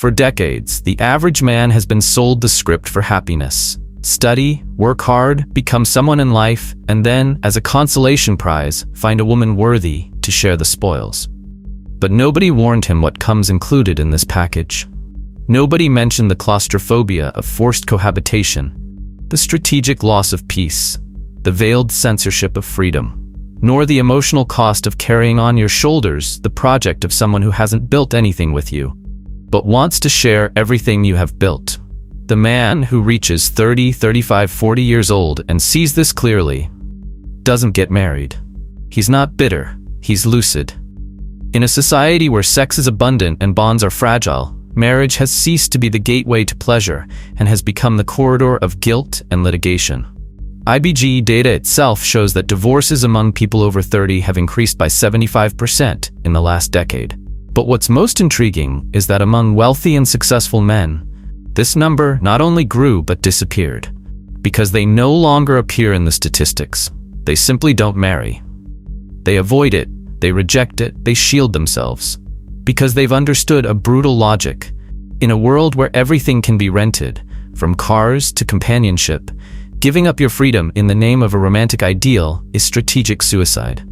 For decades, the average man has been sold the script for happiness. Study, work hard, become someone in life, and then, as a consolation prize, find a woman worthy to share the spoils. But nobody warned him what comes included in this package. Nobody mentioned the claustrophobia of forced cohabitation, the strategic loss of peace, the veiled censorship of freedom, nor the emotional cost of carrying on your shoulders the project of someone who hasn't built anything with you, but wants to share everything you have built. The man who reaches 30, 35, 40 years old and sees this clearly doesn't get married. He's not bitter, he's lucid. In a society where sex is abundant and bonds are fragile, marriage has ceased to be the gateway to pleasure and has become the corridor of guilt and litigation. IBG data itself shows that divorces among people over 30 have increased by 75% in the last decade. But what's most intriguing is that among wealthy and successful men, this number not only grew but disappeared. Because they no longer appear in the statistics. They simply don't marry. They avoid it, they reject it, they shield themselves. Because they've understood a brutal logic. In a world where everything can be rented, from cars to companionship, giving up your freedom in the name of a romantic ideal is strategic suicide.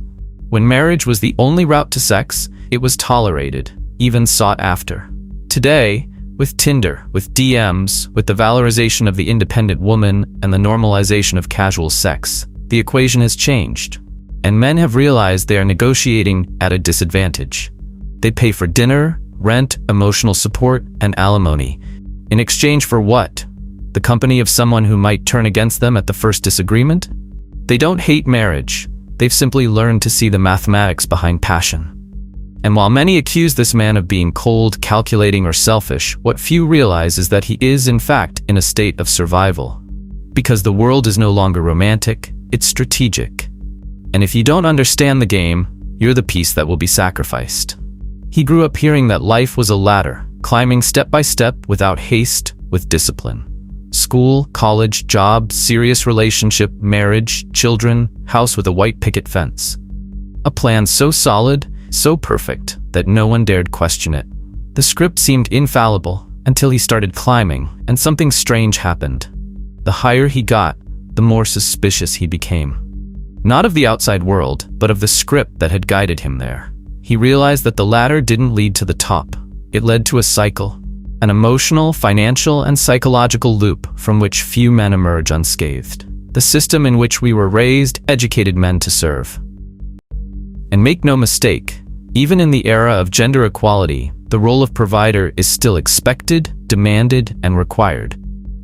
When marriage was the only route to sex, it was tolerated, even sought after. Today, with Tinder, with DMs, with the valorization of the independent woman and the normalization of casual sex, the equation has changed. And men have realized they are negotiating at a disadvantage. They pay for dinner, rent, emotional support, and alimony. In exchange for what? The company of someone who might turn against them at the first disagreement? They don't hate marriage. They've simply learned to see the mathematics behind passion. And while many accuse this man of being cold, calculating, or selfish, what few realize is that he is, in fact, in a state of survival. Because the world is no longer romantic, it's strategic. And if you don't understand the game, you're the piece that will be sacrificed. He grew up hearing that life was a ladder, climbing step by step without haste, with discipline. School, college, job, serious relationship, marriage, children, house with a white picket fence. A plan so solid, so perfect, that no one dared question it. The script seemed infallible until he started climbing, and something strange happened. The higher he got, the more suspicious he became. Not of the outside world, but of the script that had guided him there. He realized that the ladder didn't lead to the top. It led to a cycle, an emotional, financial, and psychological loop from which few men emerge unscathed. The system in which we were raised educated men to serve. And make no mistake, even in the era of gender equality, the role of provider is still expected, demanded, and required.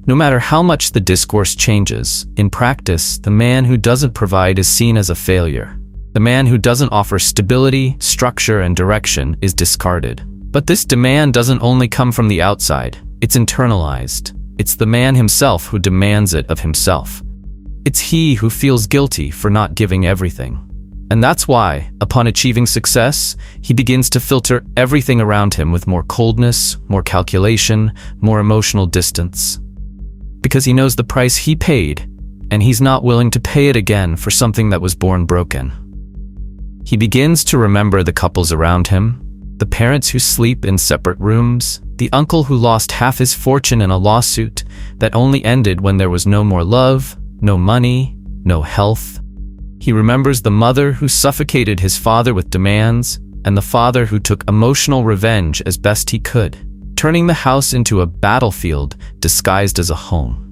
No matter how much the discourse changes, in practice, the man who doesn't provide is seen as a failure. The man who doesn't offer stability, structure, and direction is discarded. But this demand doesn't only come from the outside, it's internalized. It's the man himself who demands it of himself. It's he who feels guilty for not giving everything. And that's why, upon achieving success, he begins to filter everything around him with more coldness, more calculation, more emotional distance. Because he knows the price he paid, and he's not willing to pay it again for something that was born broken. He begins to remember the couples around him, the parents who sleep in separate rooms, the uncle who lost half his fortune in a lawsuit that only ended when there was no more love, no money, no health. He remembers the mother who suffocated his father with demands, and the father who took emotional revenge as best he could, turning the house into a battlefield disguised as a home.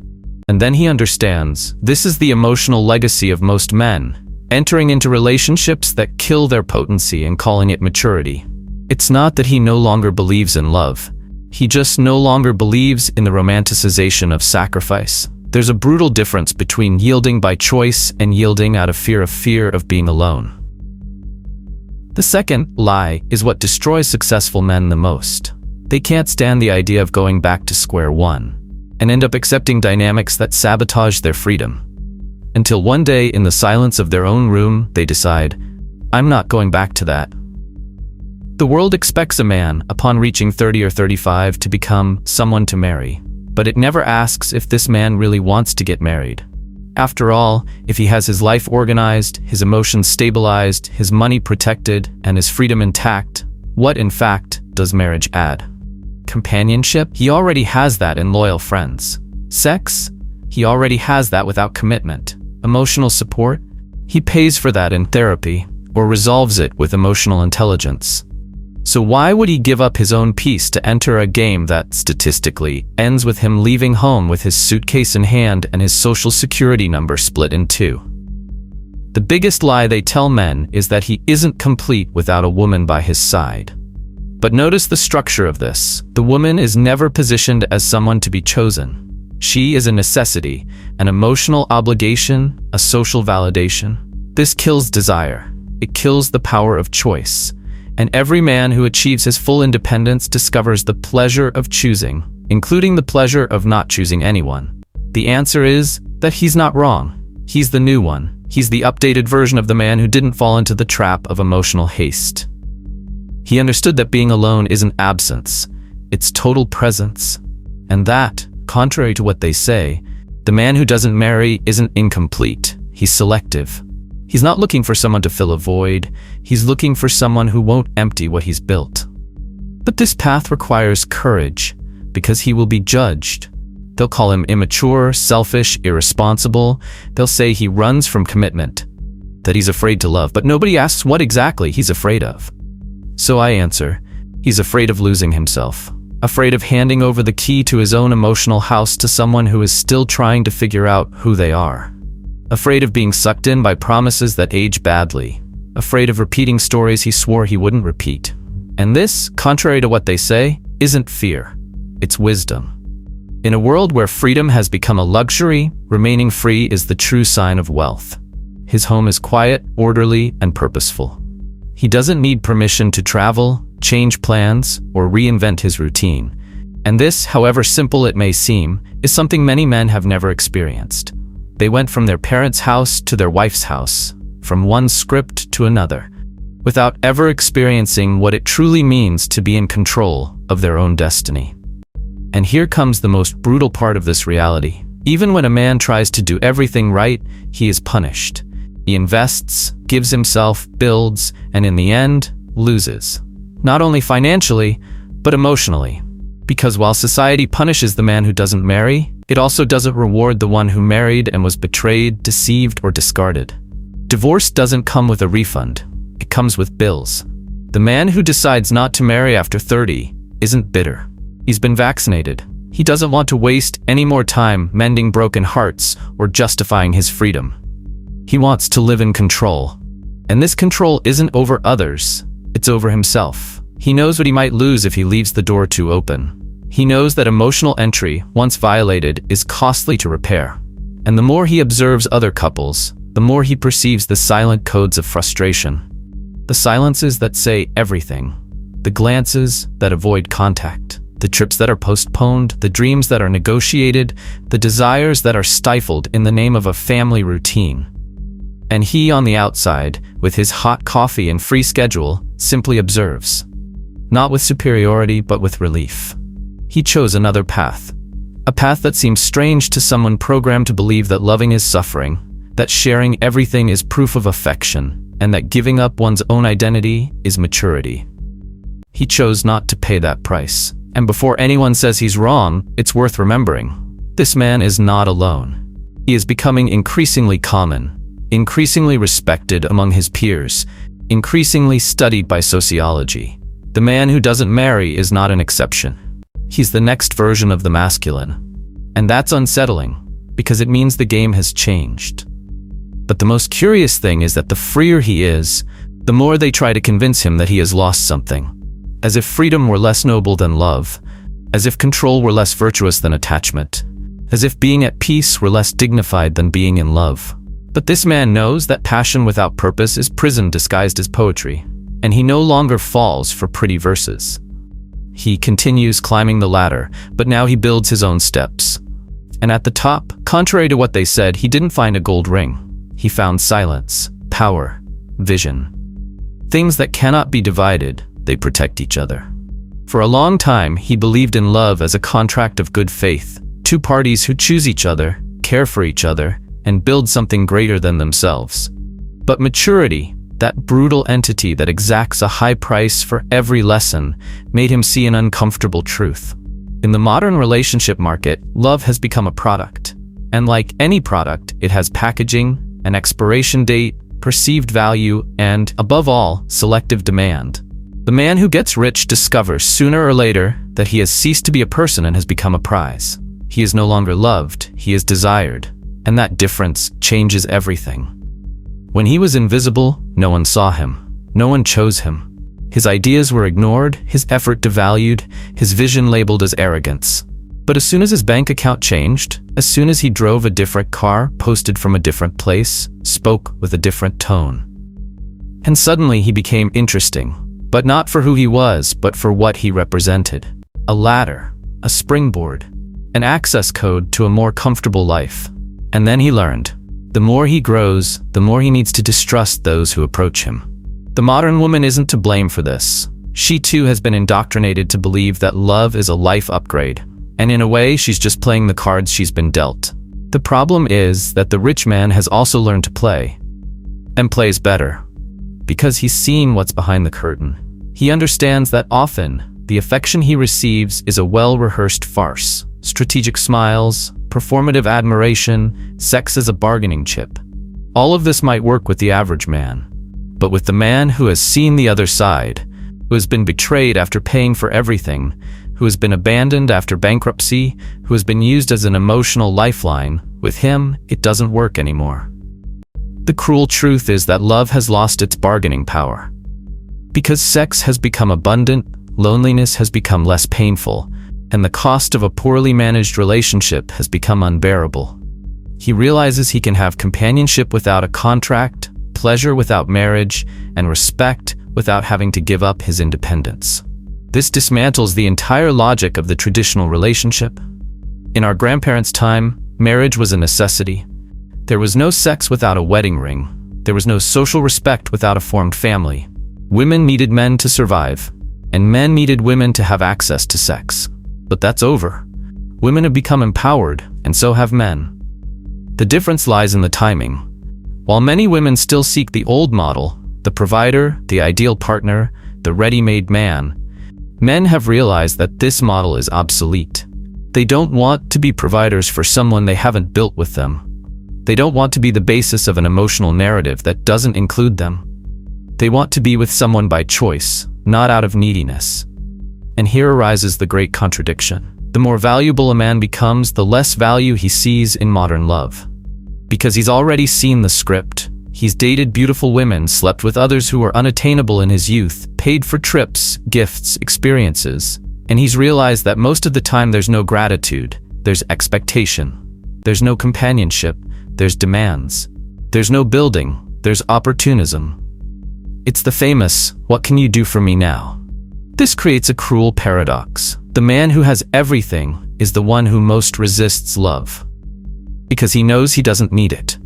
And then he understands, this is the emotional legacy of most men, entering into relationships that kill their potency and calling it maturity. It's not that he no longer believes in love. He just no longer believes in the romanticization of sacrifice. There's a brutal difference between yielding by choice and yielding out of fear of being alone. The second lie is what destroys successful men the most. They can't stand the idea of going back to square one and end up accepting dynamics that sabotage their freedom. Until one day, in the silence of their own room, they decide, I'm not going back to that. The world expects a man, upon reaching 30 or 35, to become someone to marry. But it never asks if this man really wants to get married. After all, if he has his life organized, his emotions stabilized, his money protected, and his freedom intact, what in fact does marriage add? Companionship? He already has that in loyal friends. Sex? He already has that without commitment. Emotional support? He pays for that in therapy, or resolves it with emotional intelligence. So why would he give up his own peace to enter a game that, statistically, ends with him leaving home with his suitcase in hand and his social security number split in two? The biggest lie they tell men is that he isn't complete without a woman by his side. But notice the structure of this. The woman is never positioned as someone to be chosen. She is a necessity, an emotional obligation, a social validation. This kills desire. It kills the power of choice. And every man who achieves his full independence discovers the pleasure of choosing, including the pleasure of not choosing anyone. The answer is that he's not wrong. He's the new one. He's the updated version of the man who didn't fall into the trap of emotional haste. He understood that being alone isn't absence, it's total presence. And that, contrary to what they say, the man who doesn't marry isn't incomplete, he's selective. He's not looking for someone to fill a void, he's looking for someone who won't empty what he's built. But this path requires courage, because he will be judged. They'll call him immature, selfish, irresponsible. They'll say he runs from commitment, that he's afraid to love, but nobody asks what exactly he's afraid of. So I answer, he's afraid of losing himself, afraid of handing over the key to his own emotional house to someone who is still trying to figure out who they are. Afraid of being sucked in by promises that age badly, afraid of repeating stories he swore he wouldn't repeat. And this, contrary to what they say, isn't fear, it's wisdom. In a world where freedom has become a luxury, remaining free is the true sign of wealth. His home is quiet, orderly, and purposeful. He doesn't need permission to travel, change plans, or reinvent his routine. And this, however simple it may seem, is something many men have never experienced. They went from their parents' house to their wife's house, from one script to another, without ever experiencing what it truly means to be in control of their own destiny. And here comes the most brutal part of this reality. Even when a man tries to do everything right, he is punished. He invests, gives himself, builds, and in the end, loses. Not only financially, but emotionally. Because while society punishes the man who doesn't marry, it also doesn't reward the one who married and was betrayed, deceived, or discarded. Divorce doesn't come with a refund. It comes with bills. The man who decides not to marry after 30 isn't bitter. He's been vaccinated. He doesn't want to waste any more time mending broken hearts or justifying his freedom. He wants to live in control. And this control isn't over others, it's over himself. He knows what he might lose if he leaves the door too open. He knows that emotional entry, once violated, is costly to repair. And the more he observes other couples, the more he perceives the silent codes of frustration. The silences that say everything. The glances that avoid contact. The trips that are postponed, the dreams that are negotiated, the desires that are stifled in the name of a family routine. And he, on the outside, with his hot coffee and free schedule, simply observes. Not with superiority, but with relief. He chose another path. A path that seems strange to someone programmed to believe that loving is suffering, that sharing everything is proof of affection, and that giving up one's own identity is maturity. He chose not to pay that price. And before anyone says he's wrong, it's worth remembering. This man is not alone. He is becoming increasingly common, increasingly respected among his peers, increasingly studied by sociology. The man who doesn't marry is not an exception. He's the next version of the masculine. And that's unsettling, because it means the game has changed. But the most curious thing is that the freer he is, the more they try to convince him that he has lost something. As if freedom were less noble than love, as if control were less virtuous than attachment, as if being at peace were less dignified than being in love. But this man knows that passion without purpose is prison disguised as poetry, and he no longer falls for pretty verses. He continues climbing the ladder, but now he builds his own steps. And at the top, contrary to what they said, he didn't find a gold ring. He found silence, power, vision. Things that cannot be divided. They protect each other. For a long time, he believed in love as a contract of good faith, two parties who choose each other, care for each other, and build something greater than themselves. But maturity, That brutal entity that exacts a high price for every lesson made him see an uncomfortable truth. In the modern relationship market, love has become a product. And like any product, it has packaging, an expiration date, perceived value, and, above all, selective demand. The man who gets rich discovers sooner or later that he has ceased to be a person and has become a prize. He is no longer loved, he is desired, and that difference changes everything. When he was invisible, no one saw him. No one chose him. His ideas were ignored, his effort devalued, his vision labeled as arrogance. But as soon as his bank account changed, as soon as he drove a different car, posted from a different place, spoke with a different tone, and suddenly he became interesting, but not for who he was, but for what he represented. A ladder, a springboard, an access code to a more comfortable life. And then he learned, the more he grows, the more he needs to distrust those who approach him. The modern woman isn't to blame for this. She too has been indoctrinated to believe that love is a life upgrade. And in a way, she's just playing the cards she's been dealt. The problem is that the rich man has also learned to play. And plays better. Because he's seen what's behind the curtain. He understands that often, the affection he receives is a well-rehearsed farce. Strategic smiles, performative admiration, sex as a bargaining chip. All of this might work with the average man. But with the man who has seen the other side, who has been betrayed after paying for everything, who has been abandoned after bankruptcy, who has been used as an emotional lifeline, with him, it doesn't work anymore. The cruel truth is that love has lost its bargaining power. Because sex has become abundant, loneliness has become less painful, and the cost of a poorly managed relationship has become unbearable. He realizes he can have companionship without a contract, pleasure without marriage, and respect without having to give up his independence. This dismantles the entire logic of the traditional relationship. In our grandparents' time, marriage was a necessity. There was no sex without a wedding ring. There was no social respect without a formed family. Women needed men to survive, and men needed women to have access to sex. But that's over. Women have become empowered, and so have men. The difference lies in the timing. While many women still seek the old model, the provider, the ideal partner, the ready-made man, men have realized that this model is obsolete. They don't want to be providers for someone they haven't built with them. They don't want to be the basis of an emotional narrative that doesn't include them. They want to be with someone by choice, not out of neediness. And here arises the great contradiction. The more valuable a man becomes, the less value he sees in modern love. Because he's already seen the script. He's dated beautiful women, slept with others who were unattainable in his youth, paid for trips, gifts, experiences. And he's realized that most of the time there's no gratitude, there's expectation. There's no companionship, there's demands. There's no building, there's opportunism. It's the famous, "What can you do for me now?" This creates a cruel paradox. The man who has everything is the one who most resists love. Because he knows he doesn't need it.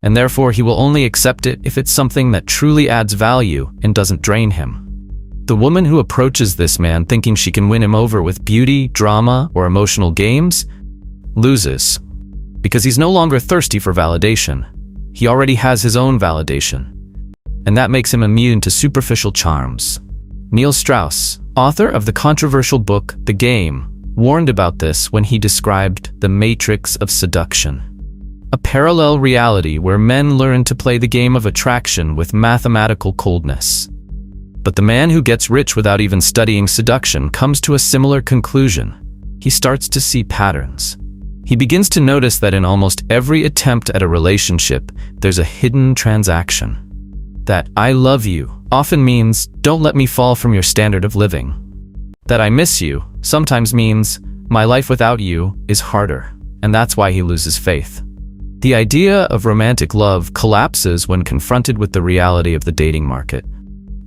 And therefore he will only accept it if it's something that truly adds value and doesn't drain him. The woman who approaches this man thinking she can win him over with beauty, drama, or emotional games loses. Because he's no longer thirsty for validation. He already has his own validation. And that makes him immune to superficial charms. Neil Strauss, author of the controversial book The Game, warned about this when he described the matrix of seduction. A parallel reality where men learn to play the game of attraction with mathematical coldness. But the man who gets rich without even studying seduction comes to a similar conclusion. He starts to see patterns. He begins to notice that in almost every attempt at a relationship, there's a hidden transaction. That "I love you" often means "don't let me fall from your standard of living." That "I miss you" sometimes means "my life without you is harder," and that's why he loses faith. The idea of romantic love collapses when confronted with the reality of the dating market.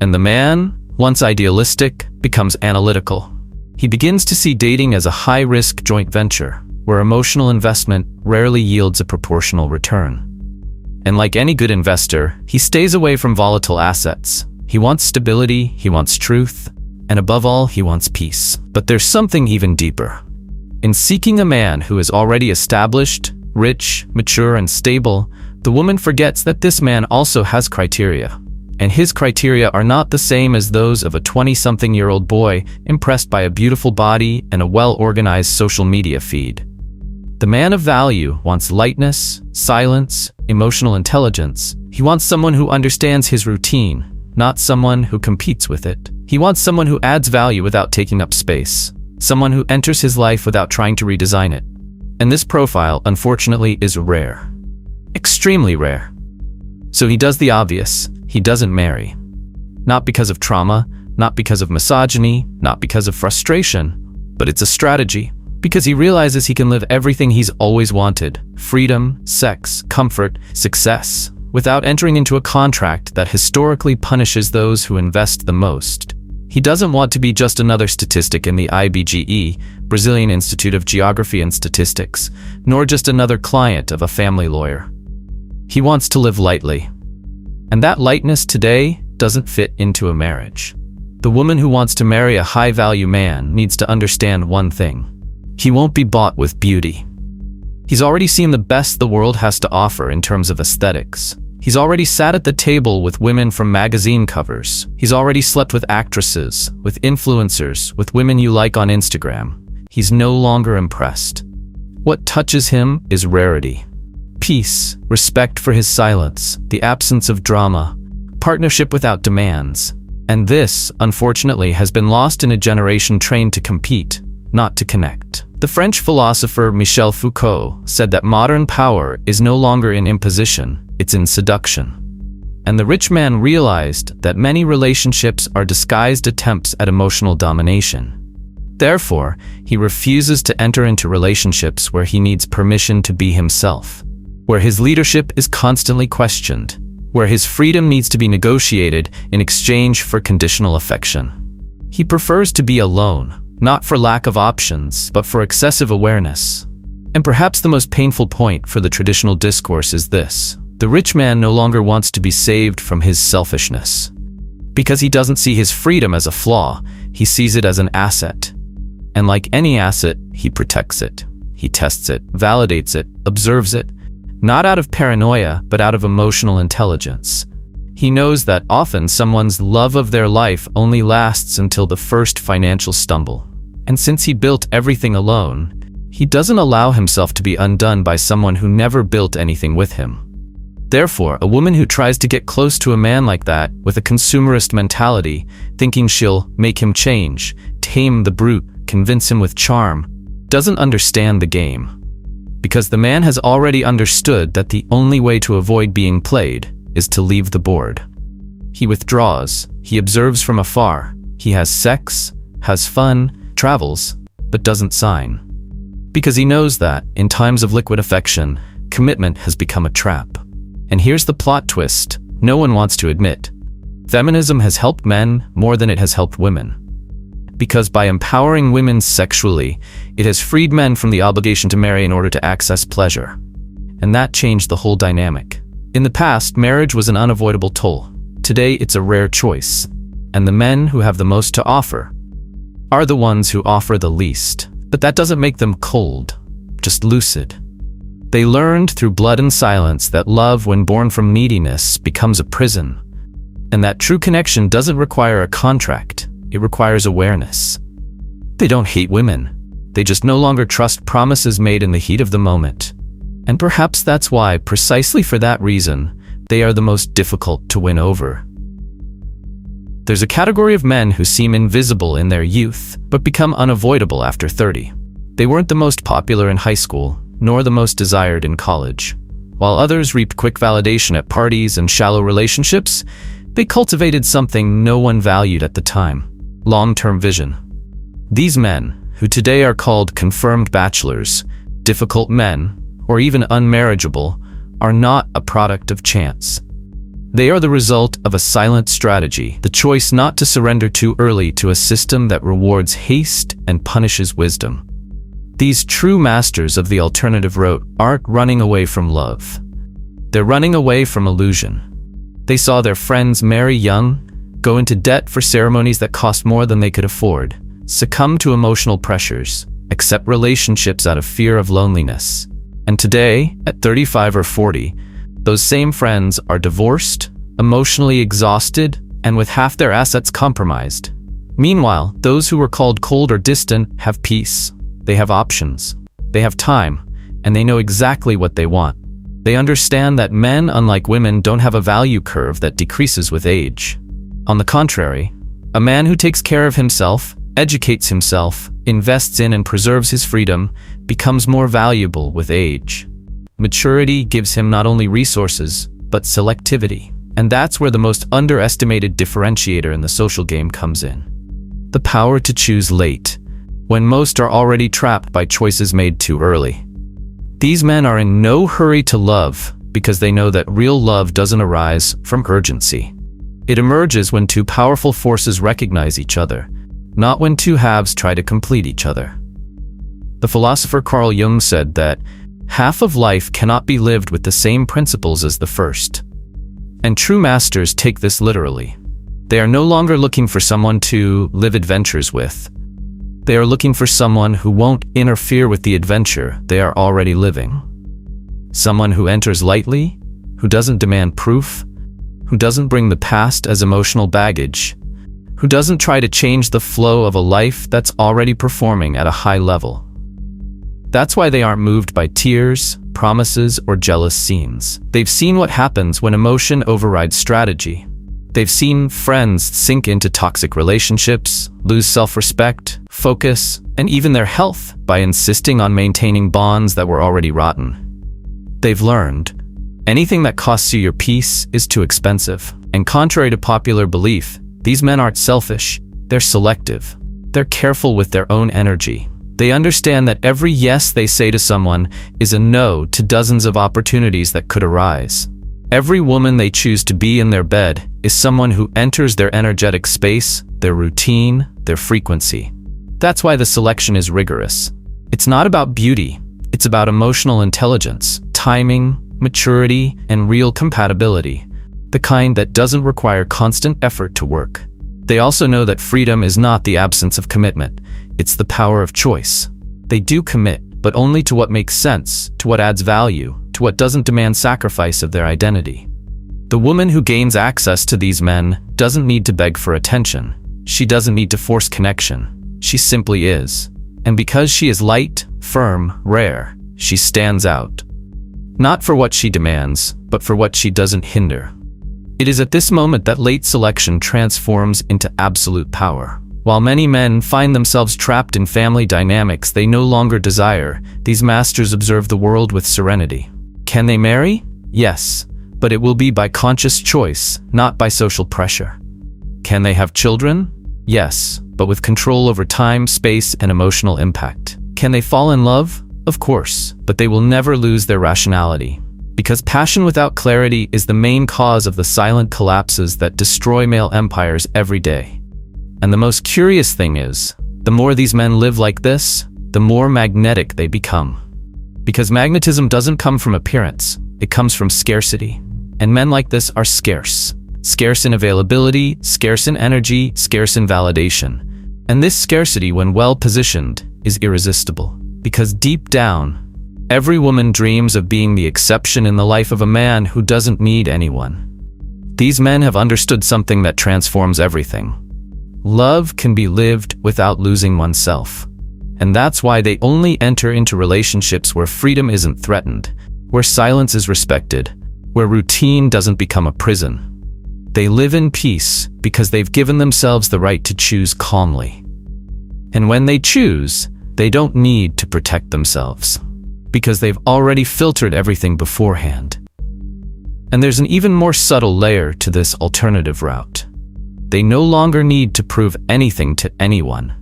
And the man, once idealistic, becomes analytical. He begins to see dating as a high-risk joint venture, where emotional investment rarely yields a proportional return. And like any good investor, he stays away from volatile assets. He wants stability, he wants truth, and above all, he wants peace. But there's something even deeper. In seeking a man who is already established, rich, mature, and stable, the woman forgets that this man also has criteria. And his criteria are not the same as those of a 20-something-year-old boy impressed by a beautiful body and a well-organized social media feed. The man of value wants lightness, silence, emotional intelligence. He wants someone who understands his routine, not someone who competes with it. He wants someone who adds value without taking up space, someone who enters his life without trying to redesign it. And this profile, unfortunately, is rare. Extremely rare. So he does the obvious. He doesn't marry. Not because of trauma, not because of misogyny, not because of frustration, but it's a strategy. Because he realizes he can live everything he's always wanted: freedom, sex, comfort, success, without entering into a contract that historically punishes those who invest the most. He doesn't want to be just another statistic in the IBGE, Brazilian Institute of Geography and Statistics, nor just another client of a family lawyer. He wants to live lightly. And that lightness today doesn't fit into a marriage. The woman who wants to marry a high-value man needs to understand one thing. He won't be bought with beauty. He's already seen the best the world has to offer in terms of aesthetics. He's already sat at the table with women from magazine covers. He's already slept with actresses, with influencers, with women you like on Instagram. He's no longer impressed. What touches him is rarity. Peace, respect for his silence, the absence of drama, partnership without demands. And this, unfortunately, has been lost in a generation trained to compete, not to connect. The French philosopher Michel Foucault said that modern power is no longer in imposition, it's in seduction. And the rich man realized that many relationships are disguised attempts at emotional domination. Therefore, he refuses to enter into relationships where he needs permission to be himself, where his leadership is constantly questioned, where his freedom needs to be negotiated in exchange for conditional affection. He prefers to be alone, not for lack of options, but for excessive awareness. And perhaps the most painful point for the traditional discourse is this: the rich man no longer wants to be saved from his selfishness. Because he doesn't see his freedom as a flaw, he sees it as an asset. And like any asset, he protects it. He tests it, validates it, observes it, not out of paranoia, but out of emotional intelligence. He knows that often someone's love of their life only lasts until the first financial stumble. And since he built everything alone, he doesn't allow himself to be undone by someone who never built anything with him. Therefore, a woman who tries to get close to a man like that with a consumerist mentality, thinking she'll make him change, tame the brute, convince him with charm, doesn't understand the game. Because the man has already understood that the only way to avoid being played is to leave the board. He withdraws, he observes from afar, he has sex, has fun, travels, but doesn't sign. Because he knows that, in times of liquid affection, commitment has become a trap. And here's the plot twist no one wants to admit. Feminism has helped men more than it has helped women. Because by empowering women sexually, it has freed men from the obligation to marry in order to access pleasure. And that changed the whole dynamic. In the past, marriage was an unavoidable toll. Today, it's a rare choice. And the men who have the most to offer are the ones who offer the least. But that doesn't make them cold, just lucid. They learned through blood and silence that love, when born from neediness, becomes a prison. And that true connection doesn't require a contract, it requires awareness. They don't hate women. They just no longer trust promises made in the heat of the moment. And perhaps that's why, precisely for that reason, they are the most difficult to win over. There's a category of men who seem invisible in their youth, but become unavoidable after 30. They weren't the most popular in high school, nor the most desired in college. While others reaped quick validation at parties and shallow relationships, they cultivated something no one valued at the time: long-term vision. These men, who today are called confirmed bachelors, difficult men, or even unmarriageable, are not a product of chance. They are the result of a silent strategy, the choice not to surrender too early to a system that rewards haste and punishes wisdom. These true masters of the alternative route aren't running away from love. They're running away from illusion. They saw their friends marry young, go into debt for ceremonies that cost more than they could afford, succumb to emotional pressures, accept relationships out of fear of loneliness. And today, at 35 or 40, those same friends are divorced, emotionally exhausted, and with half their assets compromised. Meanwhile, those who were called cold or distant have peace. They have options. They have time, and they know exactly what they want. They understand that men, unlike women, don't have a value curve that decreases with age. On the contrary, a man who takes care of himself, educates himself, invests in and preserves his freedom, becomes more valuable with age. Maturity gives him not only resources, but selectivity. And that's where the most underestimated differentiator in the social game comes in. The power to choose late, when most are already trapped by choices made too early. These men are in no hurry to love because they know that real love doesn't arise from urgency. It emerges when two powerful forces recognize each other, not when two halves try to complete each other. The philosopher Carl Jung said that half of life cannot be lived with the same principles as the first. And true masters take this literally. They are no longer looking for someone to live adventures with. They are looking for someone who won't interfere with the adventure they are already living. Someone who enters lightly, who doesn't demand proof, who doesn't bring the past as emotional baggage, who doesn't try to change the flow of a life that's already performing at a high level. That's why they aren't moved by tears, promises, or jealous scenes. They've seen what happens when emotion overrides strategy. They've seen friends sink into toxic relationships, lose self-respect, focus, and even their health by insisting on maintaining bonds that were already rotten. They've learned, anything that costs you your peace is too expensive. And contrary to popular belief, these men aren't selfish, they're selective. They're careful with their own energy. They understand that every yes they say to someone is a no to dozens of opportunities that could arise. Every woman they choose to be in their bed is someone who enters their energetic space, their routine, their frequency. That's why the selection is rigorous. It's not about beauty, it's about emotional intelligence, timing, maturity, and real compatibility, the kind that doesn't require constant effort to work. They also know that freedom is not the absence of commitment, it's the power of choice. They do commit, but only to what makes sense, to what adds value, to what doesn't demand sacrifice of their identity. The woman who gains access to these men doesn't need to beg for attention. She doesn't need to force connection. She simply is. And because she is light, firm, rare, she stands out. Not for what she demands, but for what she doesn't hinder. It is at this moment that late selection transforms into absolute power. While many men find themselves trapped in family dynamics they no longer desire, these masters observe the world with serenity. Can they marry? Yes, but it will be by conscious choice, not by social pressure. Can they have children? Yes, but with control over time, space, and emotional impact. Can they fall in love? Of course, but they will never lose their rationality. Because passion without clarity is the main cause of the silent collapses that destroy male empires every day. And the most curious thing is, the more these men live like this, the more magnetic they become. Because magnetism doesn't come from appearance, it comes from scarcity. And men like this are scarce. Scarce in availability, scarce in energy, scarce in validation. And this scarcity, when well positioned, is irresistible. Because deep down, every woman dreams of being the exception in the life of a man who doesn't need anyone. These men have understood something that transforms everything. Love can be lived without losing oneself. And that's why they only enter into relationships where freedom isn't threatened, where silence is respected, where routine doesn't become a prison. They live in peace because they've given themselves the right to choose calmly. And when they choose, they don't need to protect themselves, because they've already filtered everything beforehand. And there's an even more subtle layer to this alternative route. They no longer need to prove anything to anyone.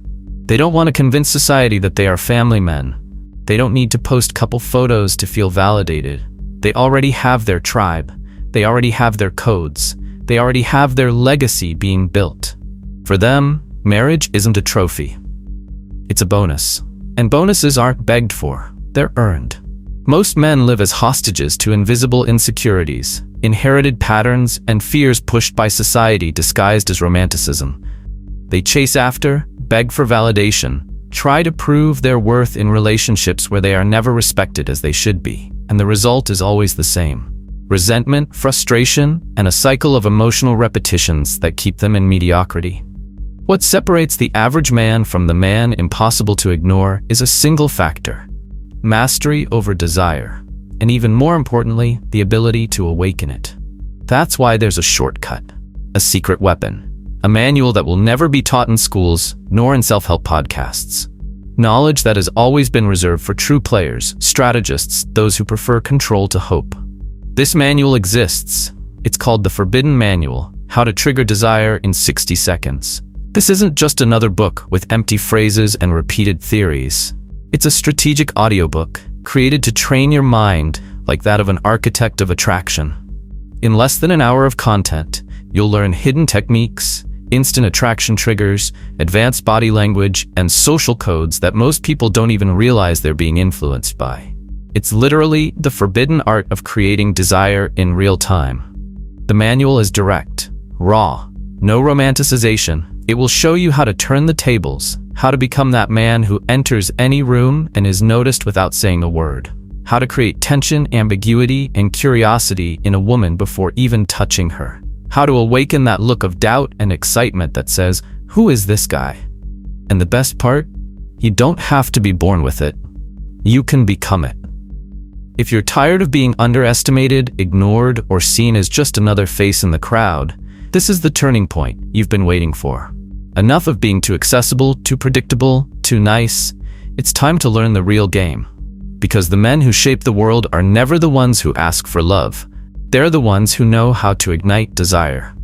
They don't want to convince society that they are family men. They don't need to post couple photos to feel validated. They already have their tribe. They already have their codes. They already have their legacy being built. For them, marriage isn't a trophy. It's a bonus. And bonuses aren't begged for. They're earned. Most men live as hostages to invisible insecurities, inherited patterns, and fears pushed by society disguised as romanticism. They chase after, beg for validation, try to prove their worth in relationships where they are never respected as they should be, and the result is always the same. resentment, frustration, and a cycle of emotional repetitions that keep them in mediocrity. What separates the average man from the man impossible to ignore is a single factor: mastery over desire, and even more importantly, the ability to awaken it. That's why there's a shortcut, a secret weapon, a manual that will never be taught in schools nor in self-help podcasts. Knowledge that has always been reserved for true players, strategists, those who prefer control to hope. This manual exists. It's called the Forbidden Manual: How to Trigger Desire in 60 Seconds. This isn't just another book with empty phrases and repeated theories. It's a strategic audiobook created to train your mind like that of an architect of attraction. In less than an hour of content, you'll learn hidden techniques, instant attraction triggers, advanced body language, and social codes that most people don't even realize they're being influenced by. It's literally the forbidden art of creating desire in real time. The manual is direct, raw, no romanticization. It will show you how to turn the tables, how to become that man who enters any room and is noticed without saying a word, how to create tension, ambiguity, and curiosity in a woman before even touching her, how to awaken that look of doubt and excitement that says, "Who is this guy?" And the best part? You don't have to be born with it. You can become it. If you're tired of being underestimated, ignored, or seen as just another face in the crowd, this is the turning point you've been waiting for. Enough of being too accessible, too predictable, too nice. It's time to learn the real game. Because the men who shape the world are never the ones who ask for love. They're the ones who know how to ignite desire.